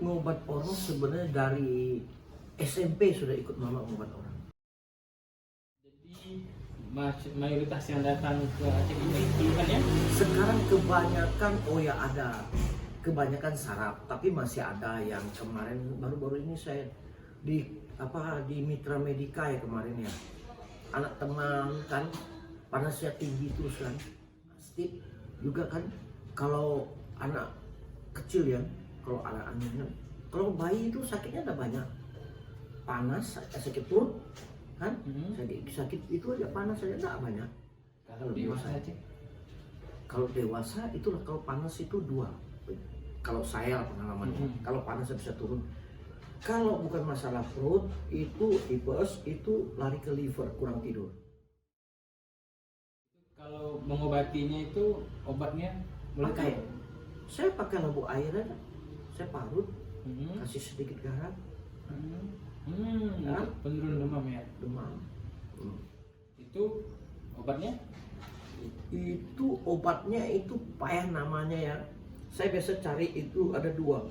ngobat orang sebenarnya dari SMP sudah ikut mama ngobat orang. Jadi mayoritas yang datang ke Aceh ini keluhan ya? Sekarang kebanyakan ada kebanyakan saraf, tapi masih ada yang kemarin baru-baru ini saya di Mitra Medika ya kemarin ya. Anak teman kan panasnya tinggi terus kan. Steve juga kan kalau anak kecil ya, kalau anak angin, kalau bayi itu sakitnya ada banyak. Panas, sakit perut kan, sakit itu aja panas saja enggak banyak. Kalau dewasa aja? Kalau dewasa itulah kalau panas itu dua. Kalau saya pengalamannya, kalau panas bisa turun. Kalau bukan masalah perut, itu tipes, itu lari ke liver, kurang tidur. Kalau mengobatinya itu obatnya Pakai, saya pakai labu air aja, saya parut, kasih sedikit garam, ya? Penurun demam ya? demam. Itu obatnya? Itu obatnya itu payah namanya ya. Saya biasa cari itu ada dua.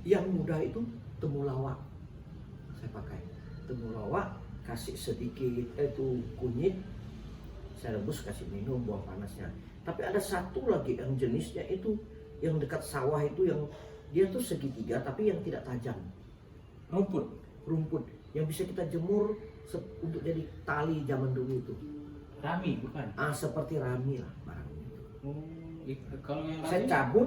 Yang mudah itu temulawak. Saya pakai temulawak, kasih sedikit itu kunyit, saya rebus kasih minum buang panasnya. Tapi ada satu lagi yang jenisnya itu yang dekat sawah itu yang dia tuh segitiga tapi yang tidak tajam. Rumput yang bisa kita jemur untuk jadi tali zaman dulu itu. Rami bukan? Seperti rami lah barang itu. Kalau yang Saya cabut,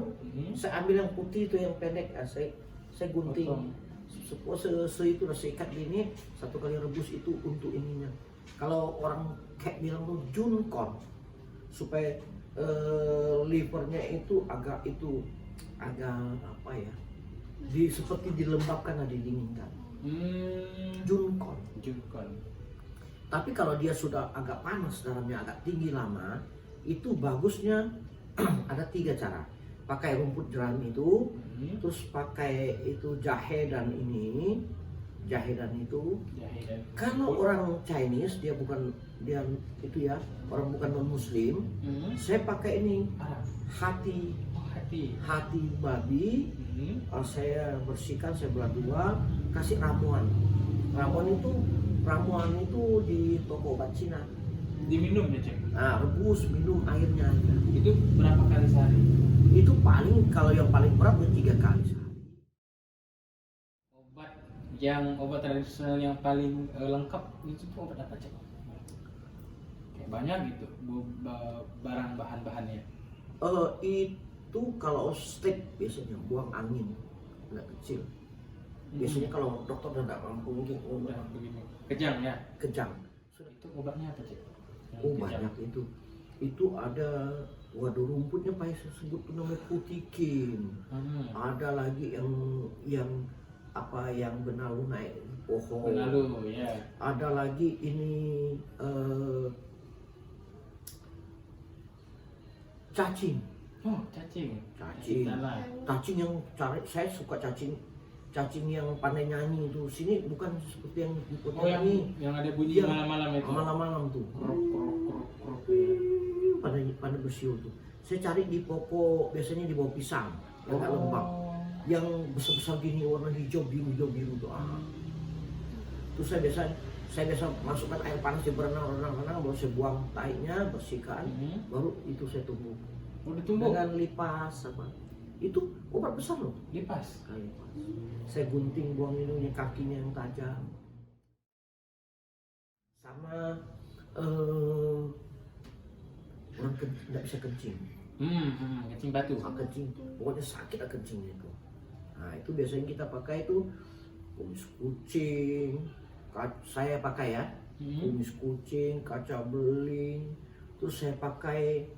saya ambil yang putih itu yang pendek, saya gunting. Itu udah saya ikat gini, satu kali rebus itu untuk ininya. Kalau orang kayak bilang tuh junkon, supaya livernya itu agak apa ya, seperti dilembabkan atau didinginkan. Junkon. Tapi kalau dia sudah agak panas, darahnya agak tinggi lama, itu bagusnya ada 3 cara. Pakai rumput jerami itu, terus pakai itu jahe dan itu. Kalau orang Chinese dia itu ya, orang bukan non Muslim, saya pakai ini hati babi, saya bersihkan, saya belah 2, kasih ramuan. Ramuan itu di toko obat Cina. Diminum ya cek? Rebus, minum airnya aja. Itu berapa kali sehari? Itu paling, kalau yang paling berat 3 kali sehari. Obat tradisional yang paling lengkap itu tuh obat apa cek? Kayak banyak gitu barang bahan-bahannya. Itu kalau steak biasanya buang angin, anak kecil. Biasanya kalau dokter tidak mampu mungkin begini. Kejang ya? Kejang. Itu obatnya apa cek? Banyak itu ada, waduh rumputnya paling saya sebut tuh namanya putikin. Ada lagi yang benalu naik pohon. Benalu ya. Ada lagi ini cacing. Cacing yang saya suka cacing yang pandai nyanyi itu. Sini bukan seperti yang yang ada bunyi malam-malam itu. Malam-malam tuh. Pandai bersiul tuh. Saya cari di pokok, biasanya di bawah pisang yang agak lembab. Yang besar-besar gini warna hijau biru tuh. Terus saya biasa masukkan air panas, dia berenang, baru saya buang tahinya, bersihkan, baru itu saya tumbuk. Dengan lipas apa? Itu obat besar loh. Lipas. Saya gunting, buang minumnya, kakinya yang tajam. Sama orang tidak bisa kencing. Kencing batu. Kencing, pokoknya sakit kencingnya itu. Itu biasanya kita pakai itu kumis kucing. Saya pakai ya, kumis kucing, kaca beling. Terus saya pakai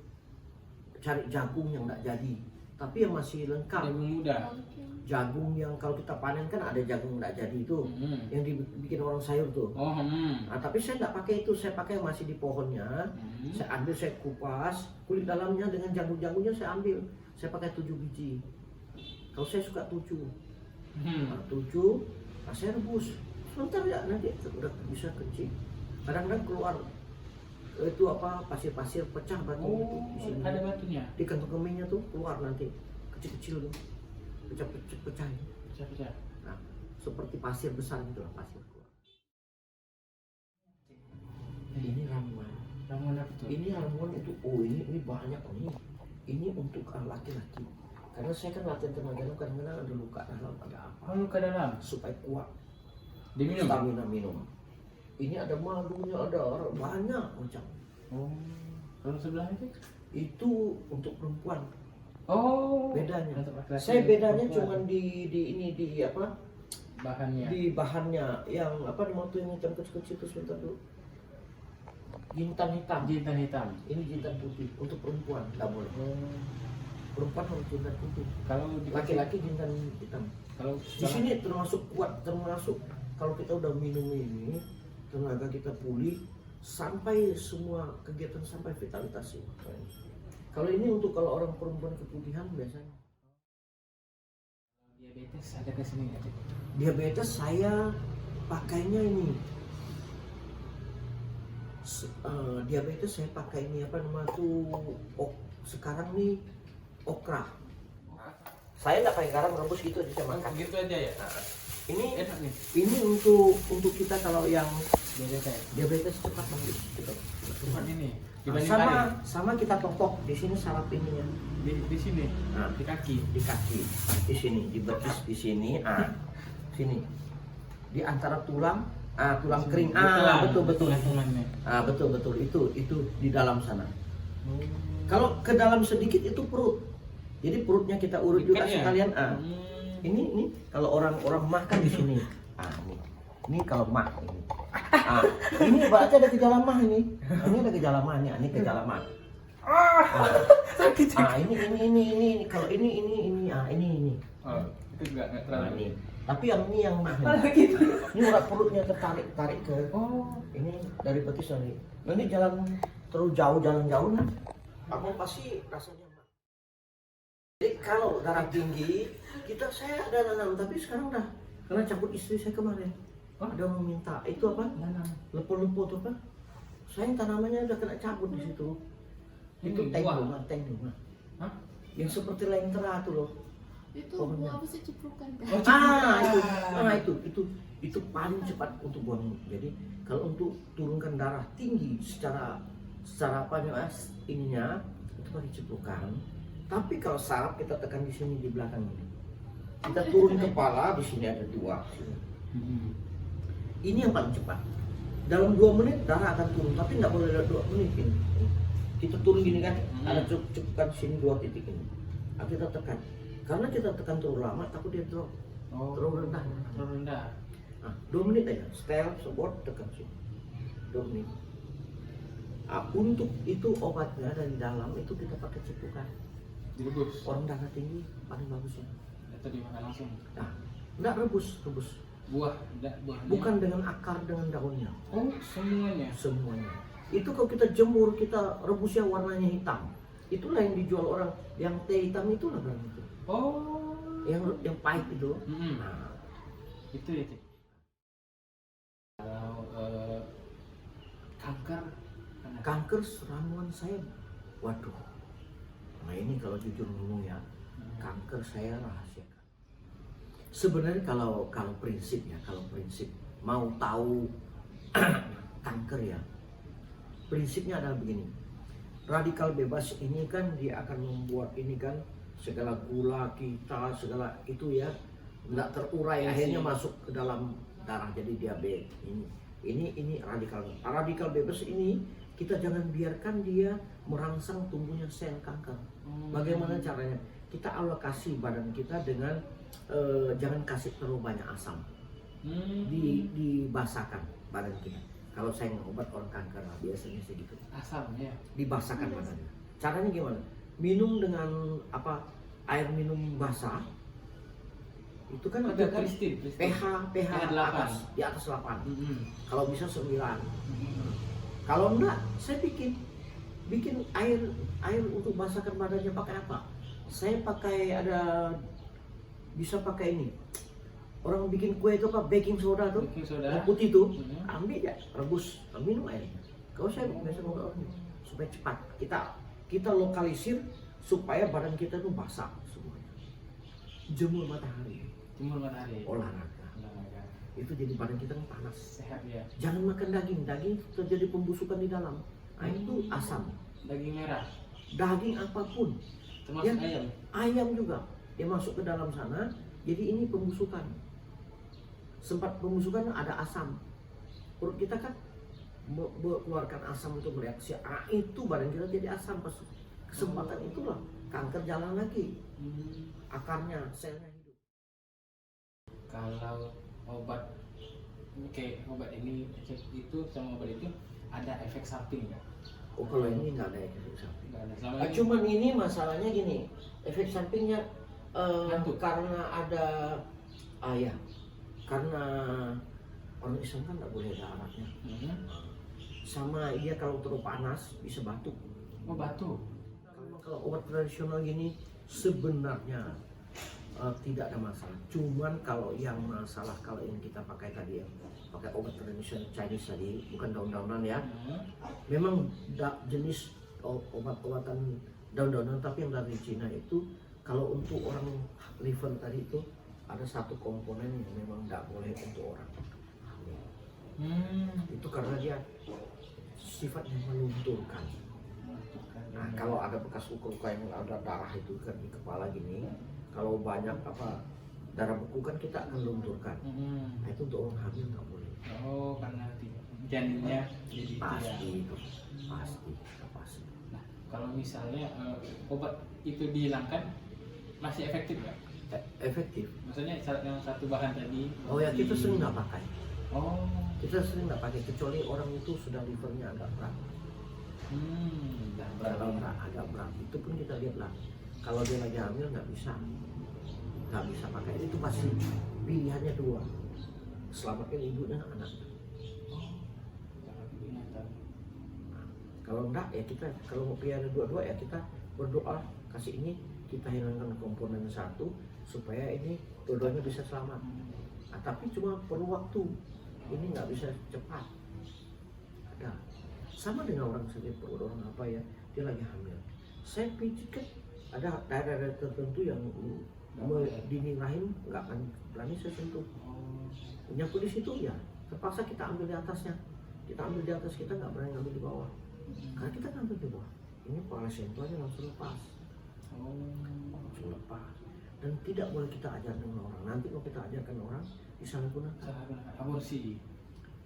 cari jagung yang nggak jadi, tapi yang masih lengkap. Jagung muda. Jagung yang kalau kita panen kan ada jagung nggak jadi itu, yang dibikin orang sayur tuh. Tapi saya nggak pakai itu, saya pakai yang masih di pohonnya. Saya ambil, saya kupas kulit dalamnya dengan jagung-jagungnya saya ambil. Saya pakai 7 biji. Kalau saya suka 7, 7, saya rebus. Sebentar ya, nanti udah bisa kencing. Kadang-kadang keluar itu pasir-pasir pecah batu itu di sini. Ada batunya. Di kantong kemihnya tuh keluar nanti kecil-kecil tuh. Pecah. Pecah-pecah. Nah, seperti pasir besar gitu lah, pasir keluar. Ini ramuan. Ramuan apa tuh? Ini ramuan untuk ini banyak nih. Ini untuk laki-laki. Karena saya kan latihan tenaga dalam, kadang-kadang ada luka dalam, ada apa. Oh, luka dalam. Supaya kuat. Diminum. Stamina minum. Ini ada madunya, ada banyak macam. Oh. Kalau sebelah itu? Itu untuk perempuan. Oh. Bedanya. Untuk laki-laki Saya dan bedanya perempuan. cuma di apa? Bahannya. Di bahannya yang apa namanya tuh yang hitam kecil-kecil itu sebentar dulu. Jintan hitam. Jintan hitam. Ini jintan putih untuk perempuan, nggak boleh. Oh. Perempuan harus jintan putih. Kalau di Laki-laki jintan hitam. kalau Di sini termasuk kuat, termasuk kalau kita udah minum ini, tenaga kita pulih sampai semua kegiatan sampai vitalitas. Kalau ini untuk kalau orang perempuan keputihan biasanya. diabetes ada ke sini nggak, Cik? Diabetes saya pakainya ini. Diabetes saya pakai ini apa nama tuh sekarang nih okra. Saya nggak pakai garam rebus gitu aja saya makan. Gitu aja ya. Ini Enak nih. ini untuk kita kalau yang diabetes cepat banget gitu. Cuma ini Sama kita tokok di sini saraf ininya. di sini. Nah, Di kaki. di kaki, di sini, di betis di sini, sini, di antara tulang, tulang kering, betul betul, betul itu di dalam sana. Kalau ke dalam sedikit itu perut, jadi perutnya kita urut juga sekalian. Ini kalau orang makan di sini, ini kalau mah ini. Ini berarti ada gejala mah ini. Ini ada gejala mah nih, ini gejala mah. Sakit. Ini kalau ini. Oh, itu juga nggak terlalu. Ini. Tapi yang mah. Gitu. Ini urat perutnya tarik ke. Oh, Ini dari betis tadi. Ini jalan terlalu jauh, jalan jauh nih. Aku pasti rasanya mah. Jadi kalau darah tinggi, saya ada nanam, tapi sekarang udah karena cabut istri saya kemarin. Ada mau minta itu apa? Lepo-lepo tuh apa? Saya tanamannya udah kena cabut di situ. Itu Ini tank buah. rumah. Hah? Yang seperti lentera tuh loh. Itu Pohonnya. buah apa sih ciprukan kan? Itu paling cepat untuk buang. Jadi kalau untuk turunkan darah tinggi secara apa namanya ininya itu pakai ciprukan. Tapi kalau saraf kita tekan di sini di belakang ini. Kita turun kepala, di sini ada dua. Ini yang paling cepat. Dalam 2 menit darah akan turun, tapi nggak boleh 2 menit ini. Kita turun gini kan, ada cukupkan sini 2 titik ini. Kita tekan. Karena kita tekan terlalu lama, takut dia drop. Terlalu rendah. Terlalu rendah. 2 menit aja. Setel, support, tekan sini. 2 menit. Untuk itu obatnya dari dalam itu kita pakai ciprukan. Direbus. Orang darah tinggi paling bagus ya. Atau dimakan langsung. Nggak rebus. Buah, buahnya. Bukan dengan akar, dengan daunnya. Oh, semuanya. Semuanya. Itu kalau kita jemur, kita rebusnya warnanya hitam. Itulah yang dijual orang, yang teh hitam itulah kan itu. Oh. Yang pahit itu. Itu ya, Cik. Kalau Kanker ramuan saya, waduh. Nah ini kalau jujur ngomong ya, kanker saya rahasiakan. Sebenarnya kalau prinsip mau tahu kanker ya, prinsipnya adalah begini. Radikal bebas ini kan dia akan membuat ini kan segala gula kita, segala itu ya nggak terurai, akhirnya masuk ke dalam darah jadi diabetes. Ini radikal bebas ini kita jangan biarkan dia merangsang tumbuhnya sel kanker. Bagaimana caranya? Kita alokasi badan kita dengan jangan kasih terlalu banyak asam. Dibasahkan badan kita. Kalau saya ngobat orang kanker biasanya segitu. asam ya. Dibasahkan badannya. Caranya gimana? Minum dengan air minum basah. Itu kan ada kan pH di atas 8. Kalau bisa 9. Kalau enggak, saya bikin air untuk basahkan badannya pakai apa? Saya pakai bisa pakai ini. Orang bikin kue itu apa? Baking soda tuh. Yang putih tuh. Ambil ya, rebus, minum airnya. Kalau saya biasa ngomong supaya cepat. Kita lokalisir supaya badan kita tuh basah semuanya. Jemur matahari. Timur matahari. olahraga. Olahraga. Itu jadi badan kita kan panas. Sehat ya. Jangan makan daging, daging terjadi pembusukan di dalam. Nah, itu asam. Daging merah. Daging apapun, Termasuk Ya. ayam. ayam juga, dia masuk ke dalam sana. Jadi ini pembusukan. Sempat pembusukan ada asam. Perut kita kan mengeluarkan asam untuk bereaksi. Itu badan kita jadi asam. Pas kesempatan itulah kanker jalan lagi. Akarnya, selnya hidup. Kalau obat obat ini itu sama obat itu ada efek samping nggak? Oh, kalau ini nggak ada efek samping. Nggak ada. Selama ini Cuman ini masalahnya gini, efek sampingnya Ngantuk. karena ada ya, karena orang Islam kan nggak boleh ada araknya. Sama dia kalau terlalu panas bisa batuk. Oh, batuk. Kalau obat tradisional gini sebenarnya tidak ada masalah. Cuman kalau yang masalah kalau yang kita pakai tadi ya, pakai obat tradisional Chinese tadi, bukan daun-daunan ya. Memang jenis obat-obatan daun-daunan, tapi yang dari Cina itu kalau untuk orang liver tadi itu ada satu komponen yang memang tidak boleh untuk orang hamil. Itu karena dia sifatnya melunturkan. Nah, kalau ada bekas luka-luka yang ada darah itu kan di kepala gini, kalau banyak darah beku kan kita akan lunturkan. Nah, itu untuk orang hamil nggak boleh. Oh, karena janinnya jadi Pasti tidak. itu, pasti. Nah, kalau misalnya obat itu dihilangkan masih efektif nggak? Efektif. Maksudnya yang satu bahan tadi. Oh ya, kita sering nggak pakai. Oh. Kita sering nggak pakai kecuali orang itu sudah livernya agak berat. Kalau agak berat itu pun kita lihat lah. Kalau dia lagi hamil nggak bisa pakai. Itu pasti pilihannya dua, selamatkan ibu dan anak. Kalau enggak ya kita, kalau mau pelihara dua-dua ya kita berdoa kasih ini, kita hilangkan komponen satu supaya ini dua-duanya bisa selamat. Nah, tapi cuma perlu waktu, ini nggak bisa cepat. Ada sama dengan orang sakit perut, orang apa ya, dia lagi hamil, saya pijitkan ada daerah tertentu yang dinding rahim nggak akan berani saya sentuh. Nyangkut di situ ya terpaksa kita ambil di atasnya, kita nggak berani ambil di bawah. Karena kita kan ambil di bawah, ini pola sentuhnya langsung lepas. Dan tidak boleh kita ajarkan orang. Nanti kalau kita ajarkan orang disalahgunakan. Aborsi.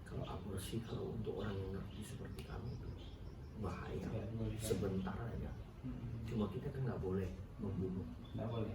Kalau aborsi, kalau untuk orang yang ngerti seperti kami itu bahaya. Ya, boleh. Sebentar aja. Cuma kita kan nggak boleh membunuh. Nggak boleh.